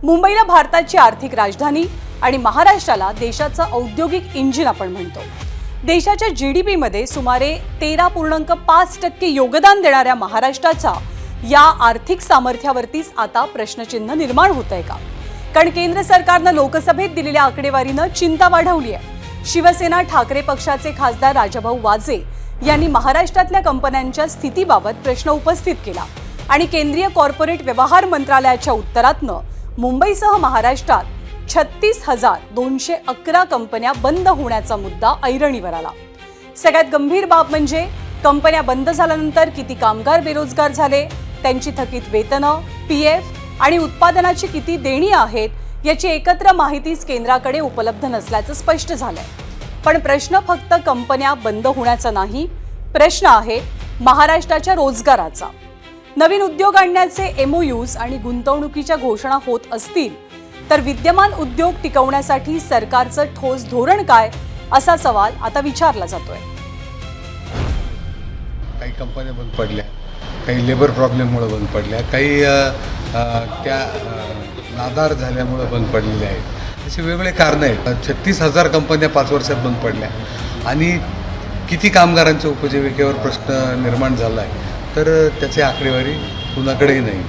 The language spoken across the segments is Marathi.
मुंबईला भारताची आर्थिक राजधानी आणि महाराष्ट्राला देशाचं औद्योगिक इंजिन आपण म्हणतो। देशाच्या जीडीपी मध्ये सुमारे 13.5% योगदान देणाऱ्या महाराष्ट्राच्या या आर्थिक सामर्थ्यावरतीच आता प्रश्नचिन्ह निर्माण होतंय का? कारण केंद्र सरकारनं लोकसभेत दिलेल्या आकडेवारीनं चिंता वाढवली आहे। शिवसेना ठाकरे पक्षाचे खासदार राजाभाऊ वाजे यांनी महाराष्ट्रातल्या कंपन्यांच्या स्थितीबाबत प्रश्न उपस्थित केला आणि केंद्रीय कॉर्पोरेट व्यवहार मंत्रालयाच्या उत्तरातनं मुंबईसह महाराष्ट्रात 36,211 कंपन्या बंद होण्याचा मुद्दा ऐरणीवर आला। सगळ्यात गंभीर बाब म्हणजे कंपन्या बंद झाल्यानंतर किती कामगार बेरोजगार झाले, त्यांची थकीत वेतनं, पीएफ आणि उत्पादनाची किती देणी आहेत याची एकत्र माहितीच केंद्राकडे उपलब्ध नसल्याचं स्पष्ट झालंय। पण प्रश्न फक्त कंपन्या बंद होण्याचा नाही, प्रश्न आहे महाराष्ट्राच्या रोजगाराचा। नवीन उद्योग आणण्याचे एमओयूज आणि गुंतवणुकीच्या घोषणा होत असतील तर विद्यमान उद्योग टिकवण्यासाठी सरकारचं ठोस धोरण काय, असा सवाल आता विचारला जातोय। काही कंपन्या बंद पडल्या, काही लेबर प्रॉब्लेममुळे बंद पडल्या, काही त्या नादार झाल्यामुळे बंद पडलेल्या आहेत। असे वेगवेगळे कारणं आहेत। 36,000 कंपन्या 5 वर्षात बंद पडल्या आणि किती कामगारांच्या उपजीविकेवर प्रश्न निर्माण झाला आहे तर त्याची आकडेवारी कुणाकडेही नाही।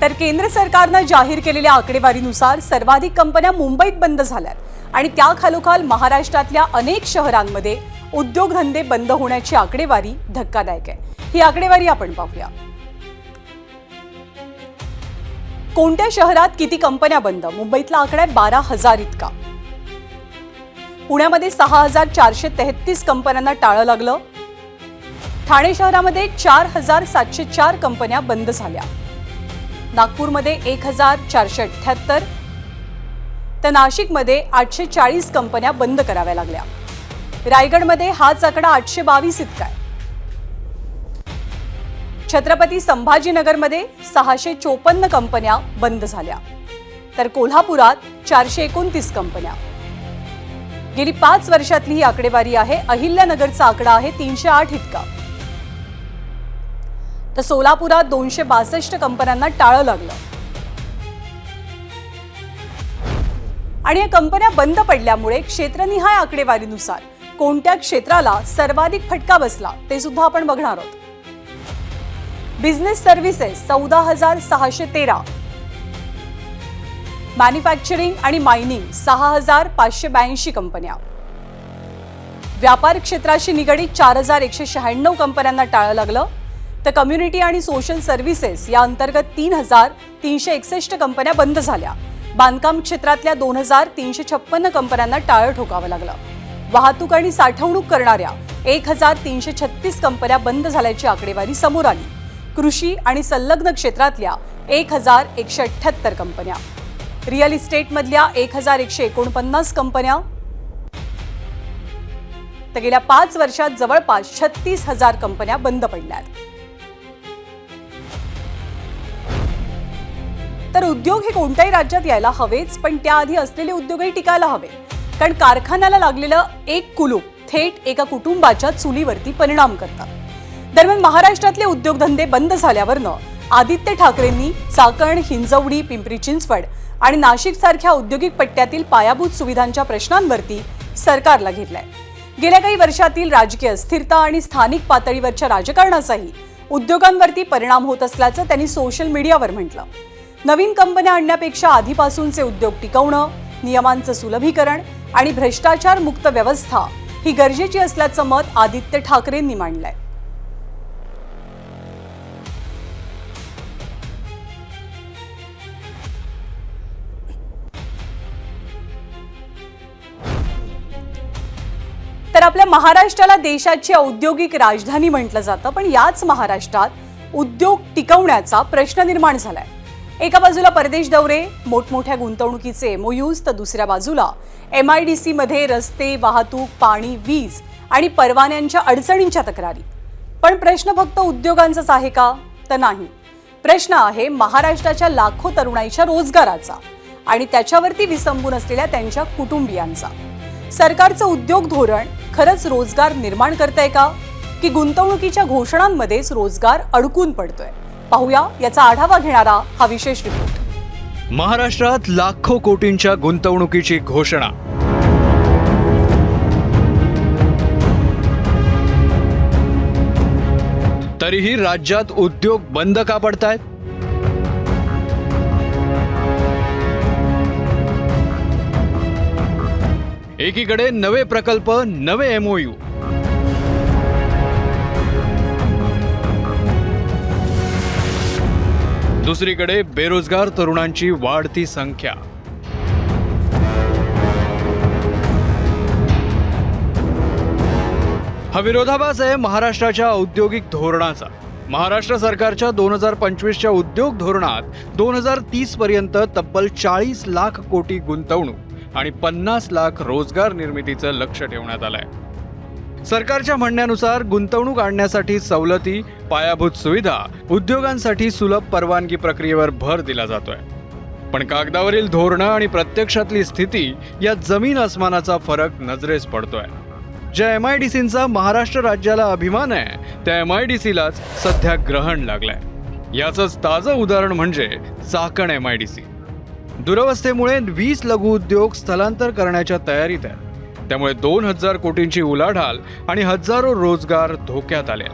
तर केंद्र सरकारनं जाहीर केलेल्या आकडेवारीनुसार सर्वाधिक कंपन्या मुंबईत बंद झाल्यात आणि त्याखालोखाल महाराष्ट्रातल्या अनेक शहरांमध्ये उद्योगधंदे बंद होण्याची आकडेवारी धक्कादायक आहे। ही आकडेवारी आपण पाहूया। कोणत्या शहरात किती कंपन्या बंद? मुंबईतला आकडा आहे 12,000 इतका। पुण्यामध्ये 6,433 कंपन्यांना टाळं लागलं। ठाणे शहरामध्ये 4,704 कंपन्या बंद झाल्या। नागपूरमध्ये 1,478 तर नाशिकमध्ये 840 कंपन्या बंद कराव्या लागल्या। रायगडमध्ये हाच आकडा 822 इतका आहे। छत्रपती संभाजीनगरमध्ये 654 कंपन्या बंद झाल्या तर कोल्हापुरात 429 कंपन्या। गेली 5 वर्षातली ही आकडेवारी आहे। अहिल्यानगरचा आकडा आहे 308 इतका। तर सोलापुरात 262 कंपन्यांना टाळं लागलं आणि या कंपन्या बंद पडल्यामुळे क्षेत्रनिहाय आकडेवारीनुसार कोणत्या क्षेत्राला सर्वाधिक फटका बसला ते सुद्धा आपण बघणार आहोत। बिझनेस सर्व्हिसेस 14,613, मॅन्युफॅक्चरिंग आणि मायनिंग 6,582 कंपन्या, व्यापार क्षेत्राशी निगडीत 4,196 कंपन्यांना टाळं लागलं तर कम्युनिटी आणि सोशल सर्व्हिसेस या अंतर्गत 3,361 कंपन्या बंद झाल्या। बांधकाम क्षेत्रातल्या 2,356 कंपन्यांना टाळं ठोकावं लागलं। वाहतूक आणि साठवणूक करणाऱ्या 1,336 कंपन्या बंद झाल्याची आकडेवारी समोर आली। कृषी आणि संलग्न क्षेत्रातल्या 1,178 कंपन्या, रिअल इस्टेटमधल्या 1,149 कंपन्या, तर गेल्या 5 वर्षात जवळपास 36,000 कंपन्या बंद पडल्या आहेत। तर उद्योग हे कोणत्याही राज्यात यायला हवेच, पण त्याआधी असलेले उद्योगही टिकायला हवे। कारण कारखान्याला लागलेलं एक कुलूप थेट एका कुटुंबाच्या चुलीवरती परिणाम करतात। दरम्यान महाराष्ट्रातले उद्योगधंदे बंद झाल्यावरनं आदित्य ठाकरेंनी चाकण, हिंजवडी, पिंपरी चिंचवड आणि नाशिक सारख्या औद्योगिक पट्ट्यातील पायाभूत सुविधांच्या प्रश्नांवरती सरकारला घेतलंय। गेल्या काही वर्षातील राजकीय अस्थिरता आणि स्थानिक पातळीवरच्या राजकारणाचाही उद्योगांवरती परिणाम होत असल्याचं त्यांनी सोशल मीडियावर म्हटलं। नवीन कंपन्या आणण्यापेक्षा आधीपासूनचे उद्योग टिकवणं, नियमांचं सुलभीकरण आणि भ्रष्टाचार मुक्त व्यवस्था ही गरजेची असल्याचं मत आदित्य ठाकरेंनी मांडलंय। तर आपल्या महाराष्ट्राला देशाची औद्योगिक राजधानी म्हटलं जातं, पण याच महाराष्ट्रात उद्योग टिकवण्याचा प्रश्न निर्माण झालाय। एका बाजूला परदेश दौरे, मोठमोठ्या गुंतवणुकीचे एमओयूज तर दुसऱ्या बाजूला MIDC मध्ये रस्ते, वाहतूक, पाणी, वीज आणि परवान्यांच्या अडचणींच्या तक्रारी। पण प्रश्न फक्त उद्योगांचाच आहे का? तर नाही। प्रश्न आहे महाराष्ट्राच्या लाखो तरुणाईच्या रोजगाराचा आणि त्याच्यावरती विसंबून असलेल्या त्यांच्या कुटुंबियांचा। सरकारचं उद्योग धोरण खरंच रोजगार निर्माण करतंय का, की गुंतवणुकीच्या घोषणांमध्येच रोजगार अडकून पडतोय? पाहूया याचा आढावा घेणारा हा विशेष रिपोर्ट। महाराष्ट्रात लाखो कोटींच्या गुंतवणुकीची घोषणा. तरीही राज्यात उद्योग बंद का पडतायत? एकीकडे नवे प्रकल्प, नवे एमओयू, दुसरीकडे बेरोजगार तरुणांची वाढती संख्या. हा विरोधाभास आहे महाराष्ट्राच्या औद्योगिक धोरणाचा. महाराष्ट्र सरकारच्या 2025च्या उद्योग धोरणात 2030 पर्यंत तब्बल 40 लाख कोटी गुंतवणूक आणि 50 लाख रोजगार निर्मितीचं लक्ष ठेवण्यात आलंय. सरकारच्या म्हणण्यानुसार गुंतवणूक आणण्यासाठी सवलती, पायाभूत सुविधा, उद्योगांसाठी सुलभ परवानगी प्रक्रियेवर भर दिला जातोय. पण कागदावरील धोरणं आणि प्रत्यक्षातली स्थिती यात जमीन आसमानाचा फरक नजरेस पडतोय. ज्या MIDCचा महाराष्ट्र राज्याला अभिमान आहे, त्या MIDCलाच सध्या ग्रहण लागलंय. याचंच ताजं उदाहरण म्हणजे चाकण MIDC. दुरवस्थेमुळे 20 लघुउद्योग स्थलांतर करण्याच्या तयारीत आहेत. त्यामुळे 2000 कोटींची उलाढाल आणि हजारो रोजगार धोक्यात आले.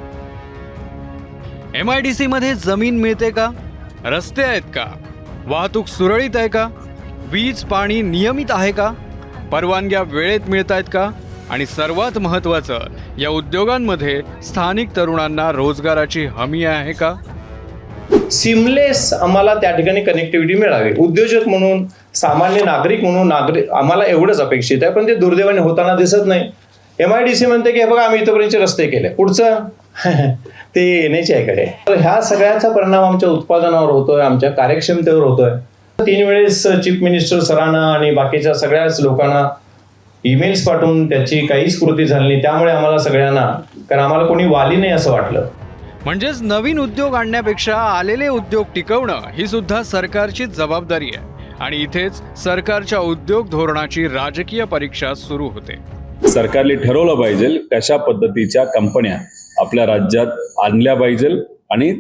MIDC मध्ये जमीन मिळते का? रस्ते आहेत का? वाहतूक सुरळीत आहे का? वीज पाणी नियमित आहे का? परवानग्या वेळेत मिळत आहेत का? आणि सर्वात महत्त्वाचं, या उद्योगांमध्ये स्थानिक तरुणांना रोजगाराची हमी आहे का? सिमलेस आम्हाला त्या ठिकाणी कनेक्टिव्हिटी मिळावी. उद्योजक म्हणून, सामान्य नागरिक म्हणून आम्हाला एवढंच अपेक्षित आहे, पण ते दुर्दैवाने होताना दिसत नाही. MIDC म्हणते की हे बघा आम्ही इथपर्यंतचे रस्ते केले, पुढचं ते येण्याचे आहे कडे. ह्या सगळ्याचा परिणाम आमच्या उत्पादनावर होतोय, आमच्या कार्यक्षमतेवर होतोय. 3 वेळेस चीफ मिनिस्टर सरांना आणि बाकीच्या सगळ्याच लोकांना ईमेल्स पाठवून त्याची काहीच कृती झाली नाही. त्यामुळे आम्हाला सगळ्यांना, कारण आम्हाला कोणी वाली नाही असं वाटलं. म्हणजेच नवीन उद्योग आणण्यापेक्षा आलेले उद्योग टिकवणं ही सुद्धा सरकारची जबाबदारी आहे. आणि इथेच सरकारच्या उद्योग धोरणाची राजकीय परीक्षा सुरू होते. सरकारने ठरवलं पाहिजे कशा पद्धतीच्या कंपन्या आपल्या राज्यात आणल्या पाहिजे आणि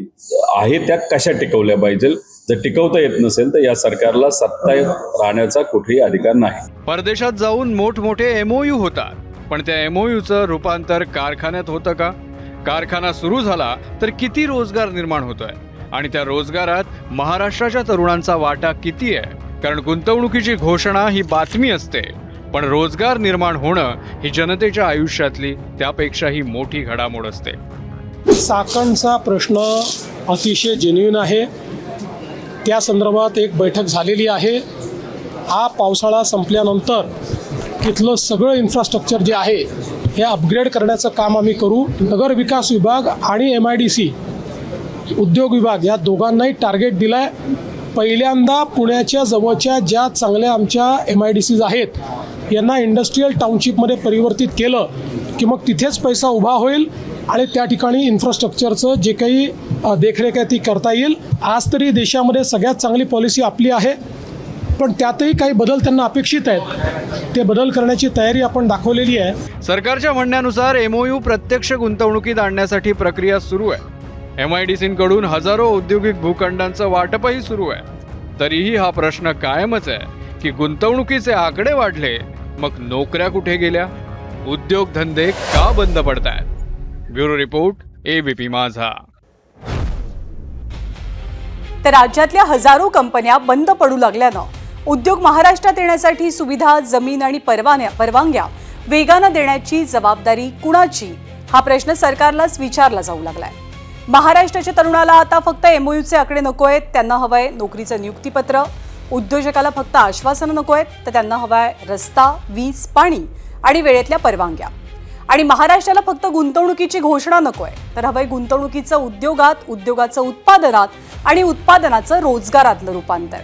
आहे त्या कशा टिकवल्या पाहिजे. जर टिकवता येत नसेल तर या सरकारला सत्ता राहण्याचा कुठेही अधिकार नाही. परदेशात जाऊन मोठमोठे MOU होतात, पण त्या MOUचं रूपांतर कारखान्यात होतं का? कारखाना सुरू झाला तर किती रोजगार निर्माण होतोय आणि त्या रोजगारात महाराष्ट्राच्या तरुणांचा वाटा किती आहे? कारण गुंतवणुकीची घोषणा ही बातमी असते, पण रोजगार निर्माण होणं ही जनतेच्या आयुष्यातली त्यापेक्षाही मोठी घडामोड असते. चाकणचा प्रश्न अतिशय जेन्युइन आहे. त्या संदर्भात एक बैठक झालेली आहे. हा पावसाळा संपल्यानंतर तिथलं सगळं इन्फ्रास्ट्रक्चर जे आहे हे अपग्रेड करण्याचं काम आम्ही करू. नगर विकास विभाग आणि MIDC उद्योग विभाग या दोघांनाही टार्गेट दिलं आहे. पहिल्यांदा पुण्याच्या जवळच्या ज्या चांगल्या आमच्या MIDCs आहेत यांना इंडस्ट्रीयल टाउनशिपमध्ये परिवर्तित केलं की मग तिथेच पैसा उभा होईल आणि त्या ठिकाणी इन्फ्रास्ट्रक्चरचं जे काही देखरेख आहे ती करता येईल. आज तरी देशामध्ये सगळ्यात चांगली पॉलिसी आपली आहे, पण त्यातही काही बदल त्यांना अपेक्षित आहेत. ते बदल करण्याची तयारी आपण दाखवलेली आहे. सरकारच्या म्हणण्यानुसार MOU प्रत्यक्ष गुंतवणुकीत आणण्यासाठी प्रक्रिया सुरू आहे. MIDCकडून हजारो औद्योगिक भूखंडांचं वाटपही सुरू आहे. तरीही हा प्रश्न कायमच आहे की गुंतवणुकीचे आकडे वाढले, मग नोकऱ्या कुठे गेल्या? उद्योगधंदे का बंद पडतायत? ब्युरो रिपोर्ट, ABP माझा. तर राज्यातल्या हजारो कंपन्या बंद पडू लागल्यानं उद्योग महाराष्ट्रात येण्यासाठी सुविधा, जमीन आणि परवानग्या वेगानं देण्याची जबाबदारी कुणाची, हा प्रश्न सरकारलाच विचारला जाऊ लागलाय. महाराष्ट्राच्या तरुणाला आता फक्त MOUचे आकडे नको आहेत, त्यांना हवंय नोकरीचं नियुक्तीपत्र. उद्योजकाला फक्त आश्वासनं नको आहेत, तर त्यांना हवाय रस्ता, वीज, पाणी आणि वेळेतल्या परवानग्या. आणि महाराष्ट्राला फक्त गुंतवणुकीची घोषणा नको आहे, तर हवंय गुंतवणुकीचं उद्योगात, उद्योगाचं उत्पादनात आणि उत्पादनाचं रोजगारातलं रूपांतर.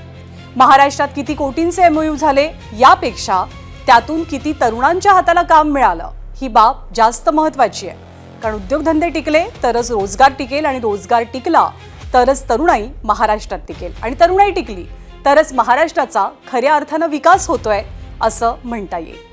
महाराष्ट्रात किती कोटींचे MOU झाले यापेक्षा त्यातून किती तरुणांच्या हाताला काम मिळालं ही बाब जास्त महत्त्वाची आहे. कारण उद्योगधंदे टिकले तरच रोजगार टिकेल आणि रोजगार टिकला तरच तरुणाई महाराष्ट्रात टिकेल आणि तरुणाई टिकली तरच महाराष्ट्राचा खऱ्या अर्थानं विकास होतोय असं म्हणता येईल.